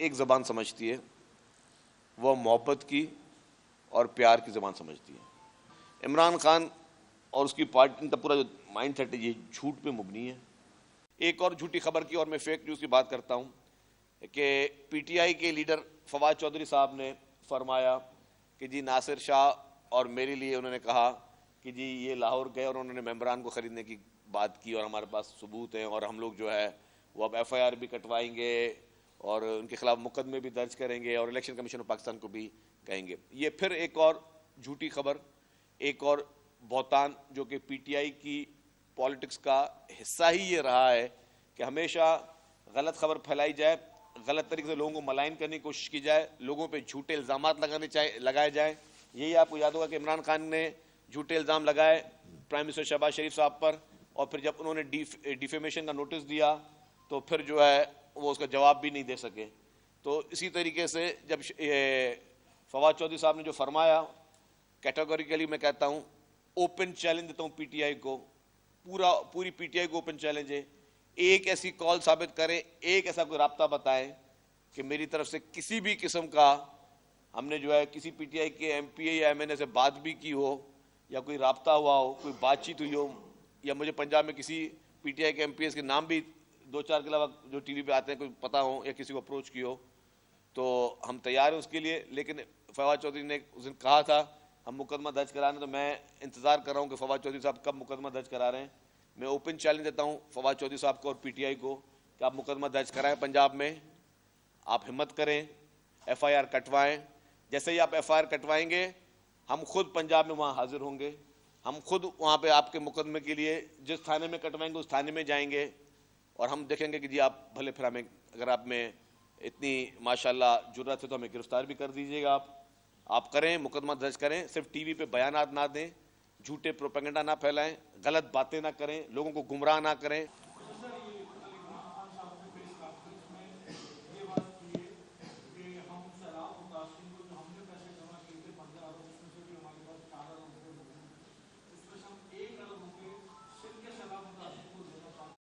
ایک زبان سمجھتی ہے، وہ محبت کی اور پیار کی زبان سمجھتی ہے۔ عمران خان اور اس کی پارٹی کا پورا جو مائنڈ سیٹ ہے یہ جھوٹ پہ مبنی ہے۔ ایک اور جھوٹی خبر کی اور میں فیک نیوز کی بات کرتا ہوں کہ پی ٹی آئی کے لیڈر فواد چودھری صاحب نے فرمایا کہ جی ناصر شاہ اور میرے لیے انہوں نے کہا کہ جی یہ لاہور گئے اور انہوں نے ممبران کو خریدنے کی بات کی اور ہمارے پاس ثبوت ہیں اور ہم لوگ جو ہے وہ اب ایف آئی آر بھی کٹوائیں گے اور ان کے خلاف مقدمے بھی درج کریں گے اور الیکشن کمیشن آف پاکستان کو بھی کہیں گے۔ یہ پھر ایک اور جھوٹی خبر، ایک اور بہتان جو کہ پی ٹی آئی کی پالیٹکس کا حصہ ہی یہ رہا ہے کہ ہمیشہ غلط خبر پھیلائی جائے، غلط طریقے سے لوگوں کو ملائن کرنے کی کوشش کی جائے، لوگوں پہ جھوٹے الزامات لگائے جائیں۔ یہی آپ کو یاد ہوگا کہ عمران خان نے جھوٹے الزام لگائے پرائم منسٹر شہباز شریف صاحب پر، اور پھر جب انہوں نے ڈیفیمیشن کا نوٹس دیا تو پھر جو ہے وہ اس کا جواب بھی نہیں دے سکے۔ تو اسی طریقے سے جب فواد چودھری صاحب نے جو فرمایا، کیٹیگوریکلی میں کہتا ہوں، اوپن چیلنج دیتا ہوں پی ٹی آئی کو، پوری پی ٹی آئی کو اوپن چیلنج ہے، ایک ایسی کال ثابت کریں، ایک ایسا کوئی رابطہ بتائیں کہ میری طرف سے کسی بھی قسم کا ہم نے جو ہے کسی پی ٹی آئی کے ایم پی اے یا ایم این اے سے بات بھی کی ہو یا کوئی رابطہ ہوا ہو، کوئی بات چیت ہوئی ہو، یا مجھے پنجاب میں کسی پی ٹی آئی کے ایم پی ایس کے نام بھی دو چار کے علاوہ جو ٹی وی پہ آتے ہیں کوئی پتہ ہو یا کسی کو اپروچ کی ہو تو ہم تیار ہیں اس کے لیے۔ لیکن فواد چودھری نے اس دن کہا تھا ہم مقدمہ درج کرانے، تو میں انتظار کر رہا ہوں کہ فواد چودھری صاحب کب مقدمہ درج کرا رہے ہیں۔ میں اوپن چیلنج دیتا ہوں فواد چودھری صاحب کو اور پی ٹی آئی کو کہ آپ مقدمہ درج کرائیں پنجاب میں، آپ ہمت کریں، ایف آئی آر کٹوائیں۔ جیسے ہی آپ ایف آئی آر کٹوائیں گے ہم خود پنجاب میں وہاں حاضر ہوں گے، ہم خود وہاں پہ آپ کے مقدمے کے لیے جس تھانے میں کٹوائیں گے اس تھانے میں جائیں گے اور ہم دیکھیں گے کہ جی آپ بھلے پھر ہمیں، اگر آپ میں اتنی ماشاءاللہ جرأت ہے تو ہمیں گرفتار بھی کر دیجیے گا، آپ کریں، مقدمہ درج کریں، صرف ٹی وی پہ بیانات نہ دیں، جھوٹے پروپیگنڈا نہ پھیلائیں، غلط باتیں نہ کریں، لوگوں کو گمراہ نہ کریں۔